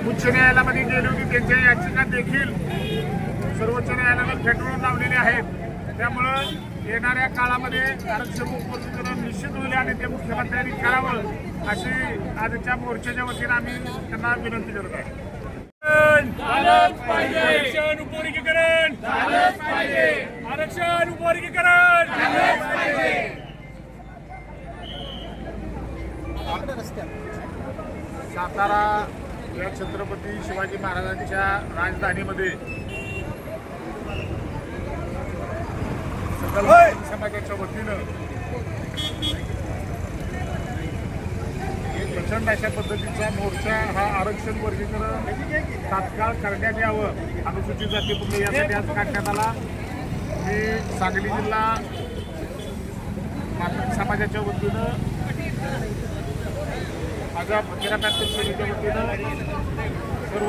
उच्च न्यायालयामध्ये गेली होती, त्यांच्या याचिका देखील सर्वोच्च न्यायालयाने फेटाळून लावलेले आहेत. त्यामुळं येणाऱ्या काळामध्ये आरक्षण उपकरण निश्चित होईल आणि ते मुख्यमंत्र्यांनी करावं अशी आजच्या मोर्चाच्या वतीने आम्ही त्यांना विनंती करत आहे. आरक्षण उपवर्गीकरण, आरक्षण उपवर्गीकरण. सातारा या छत्रपती शिवाजी महाराजांच्या राजधानीमध्ये सकल समाजाच्या वतीनं एक प्रचंड अशा पद्धतीचा मोर्चा हा आरक्षण वर्गीकरण तात्काळ करण्यात यावं, अनुसूचित जाती पूर्ण यासाठी आज काढण्यात आला. मी सांगली जिल्हा मातंग समाजाच्या वतीनं माझ्या फकीरा पॅथर समितीच्या वतीनं सर्व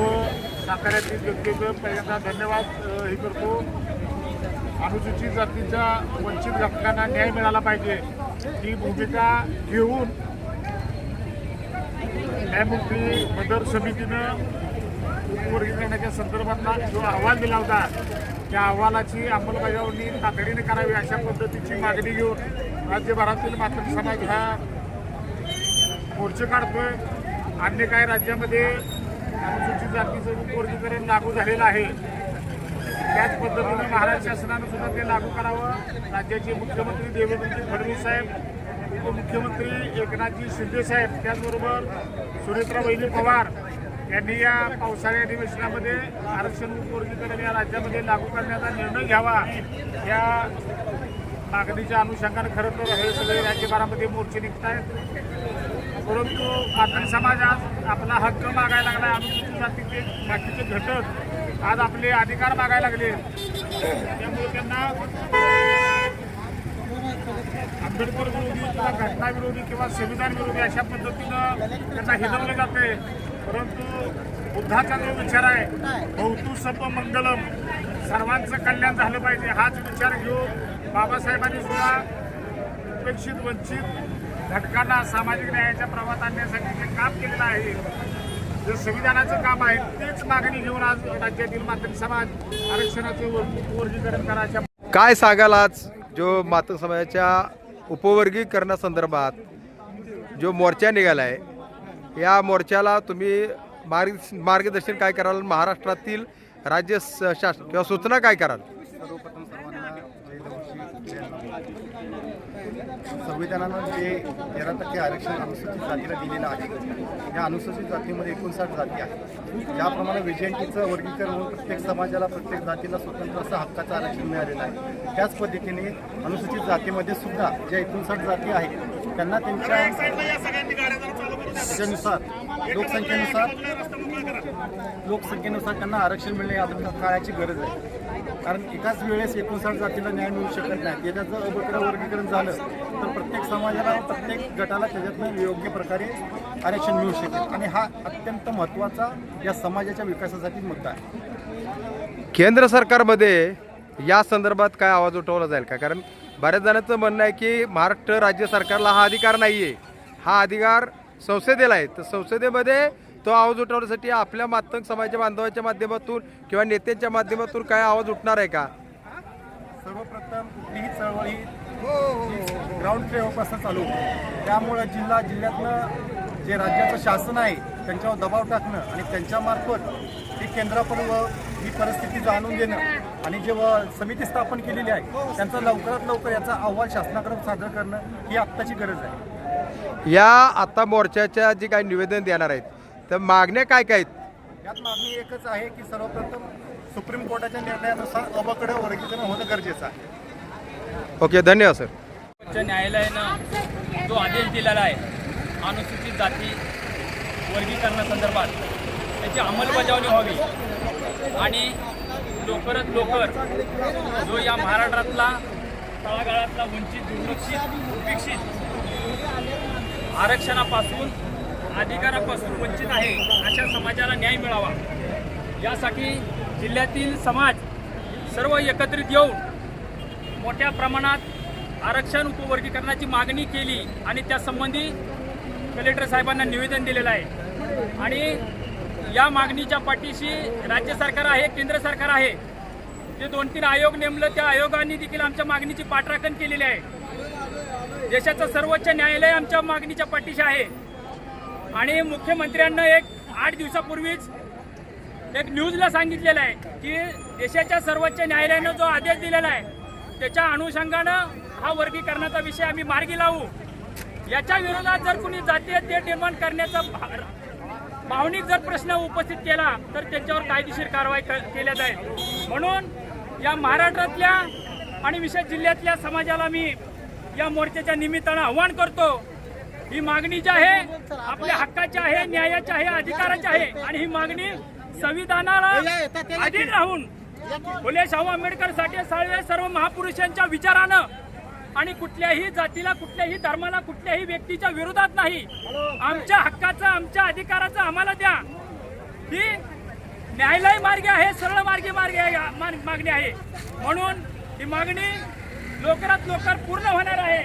साताऱ्यातील व्यक्तीचं पहिल्यांदा धन्यवाद हे करतो. अनुसूचित जातीच्या वंचित घटकांना न्याय मिळाला पाहिजे ही भूमिका घेऊन न्यायमूर्ती मदर समितीनं वर्गीकरणाच्या संदर्भातला जो अहवाल दिला होता त्या अहवालाची अंमलबजावणी तातडीने करावी अशा पद्धतीची मागणी घेऊन राज्यभरातील मातंग समाज हा मोर्चे काढतोय. अन्य काही राज्यामध्ये अनुसूचित जातीचं वर्गीकरण लागू झालेलं आहे, त्याच पद्धतीने महाराष्ट्र शासनानं सुद्धा ते लागू करावं. राज्याचे मुख्यमंत्री देवेंद्र फडणवीस साहेब, उपमुख्यमंत्री एकनाथजी शिंदे साहेब, त्याचबरोबर सुनेत्रा वहिनी पवार यांनी या पावसाळी अधिवेशनामध्ये आरक्षण वर्गीकरण या राज्यामध्ये लागू करण्याचा निर्णय घ्यावा या मागणीच्या अनुषंगाने खरं तर हे सगळे राज्यभरामध्ये मोर्चे निघत आहेत. परंतु मातंग समाज आज आपला हक्क मागायला लागला. अनुसूचित जातीचे बाकीचे घटक आज आपले अधिकार मागायला लागले. त्यामुळे त्यांना आंबेडकर विरोधी किंवा घटनाविरोधी किंवा संविधान विरोधी अशा पद्धतीनं त्यांना हिणवले जाते. परंतु बुद्धाचा जो विचार आहे भवतु सर्व मंगलम, सर्वांचं कल्याण झालं पाहिजे, हाच विचार घेऊन बाबासाहेबांनी सुद्धा उपेक्षित वंचित घटकांना सामाजिक न्यायाच्या प्रवाहात आणण्यासाठी जे काम केलेलं आहे, जे संविधानाचं काम आहे, तेच मागणी घेऊन आज राज्यातील मातंग समाज आरक्षणाचे वर्गीकरण करायच्या. काय सांगाल आज जो मातंग समाजाच्या उपवर्गीकरणासंदर्भात जो मोर्चा निघाला आहे, या मोर्चाला तुम्ही मार्गदर्शन काय कराल? महाराष्ट्रातील राज्य शासन किंवा सूचना काय कराल? सर्वप्रथम सर्वांना संविधानानं जे 13% आरक्षण अनुसूचित जातीला दिलेलं आहे, या अनुसूचित जातीमध्ये 59 जाती आहेत. ज्याप्रमाणे विजयंतीचं वर्गीकरण होऊन प्रत्येक समाजाला प्रत्येक जातीला स्वतंत्र असं हक्काचं आरक्षण मिळालेलं आहे, त्याच पद्धतीने अनुसूचित जातीमध्ये सुद्धा ज्या 59 जाती आहेत त्यांना त्यांच्या लोकसंख्येनुसार त्यांना आरक्षण मिळणे आता काळाची गरज आहे. कारण एकाच वेळेस 59 जातीला न्याय मिळू शकत नाही. त्याच्यात जर अबकडं वर्गीकरण झालं तर प्रत्येक समाजाला प्रत्येक गटाला त्याच्यातनं योग्य प्रकारे आरक्षण मिळू शकेल आणि हा अत्यंत महत्त्वाचा या समाजाच्या विकासासाठी मुद्दा आहे. केंद्र सरकारमध्ये या संदर्भात काय आवाज उठवला जाईल का? कारण बऱ्याच जणांचं म्हणणं आहे की महाराष्ट्र राज्य सरकारला हा अधिकार नाही आहे, हा अधिकार संसदेला आहे. तर संसदेमध्ये तो आवाज उठवण्यासाठी आपल्या मातंग समाजाच्या बांधवाच्या माध्यमातून किंवा नेत्यांच्या माध्यमातून काय आवाज उठणार आहे का? सर्वप्रथम कुठलीही चळवळी ग्राउंड लेवलपासून चालू होते. त्यामुळं जिल्ह्यातनं जे राज्याचं शासन आहे त्यांच्यावर दबाव टाकणं आणि त्यांच्यामार्फत ती केंद्रापर्यंत ही परिस्थिती जाणून देणं आणि जे समिती स्थापन केलेली आहे त्यांचा लवकरात लवकर याचा अहवाल शासनाकडे सादर करणं ही आत्ताची गरज आहे. या आता मोर्चाच्या जे काही निवेदन देणार आहेत तर मागण्या काय काय आहेत? यात मागणी एकच आहे की सर्वप्रथम सुप्रीम कोर्टाच्या निर्णयानुसार अबकडं वर्गीकरण होणं गरजेचं आहे. ओके, धन्यवाद सर. उच्च न्यायालयानं जो आदेश दिलेला आहे अनुसूचित जाती वर्गीकरणासंदर्भात त्याची अंमलबजावणी व्हावी आणि लवकरात लवकर जो या महाराष्ट्रातला तळागाळातला वंचित दुर्लक्षित उपेक्षित आरक्षणापासून अधिकारापासून वंचित आहे अशा समाजाला न्याय मिळावा यासाठी जिल्ह्यातील समाज सर्व एकत्रित येऊन मोठ्या प्रमाणात आरक्षण उपवर्गीकरणाची मागणी केली आणि त्यासंबंधी कलेक्टर साहेबांना निवेदन दिलेलं आहे आणि या मागणीच्या पाठीशी राज्य सरकार आहे, केंद्र सरकार आहे. जे 2-3 आयोग नेमलं त्या आयोगांनी देखील आमच्या मागणीची पाठराखण केलेली आहे. देशाचं सर्वोच्च न्यायालय आमच्या मागणीच्या पाठीशी आहे आणि मुख्यमंत्र्यांना 8 दिवसापूर्वीच एक न्यूजला सांगितलेलं आहे की देशाच्या सर्वोच्च न्यायालयानं जो आदेश दिलेला आहे त्याच्या अनुषंगानं हा वर्गीकरणाचा विषय आम्ही मार्गी लावू. याच्या विरोधात जर कुणी जातीय तेढ निर्माण करण्याचा भावनिक जर प्रश्न उपस्थित केला तर त्यांच्यावर कायदेशीर कारवाई केल्या जाईल. म्हणून या महाराष्ट्रातल्या आणि विशेष जिल्ह्यातल्या समाजाला मी या मोर्चाच्या निमित्तानं आव्हान करतो. ही मागणी जी आहे आपल्या हक्काची आहे, न्यायाची आहे, अधिकाराची आहे आणि ही मागणी संविधानाला अधीन राहून फुले शाहू आंबेडकर साठे साळवे सर्व महापुरुषांच्या विचारानं आणि कुठल्याही जातीला, कुठल्याही धर्माला, कुठल्याही व्यक्तीच्या विरोधात नाही. आमच्या हक्काचं, आमच्या अधिकाराचं आम्हाला द्या. ही न्यायालय मार्गी आहे, सरळ मार्गी मागणी आहे. म्हणून ही मागणी लवकरात लवकर पूर्ण होणार आहे.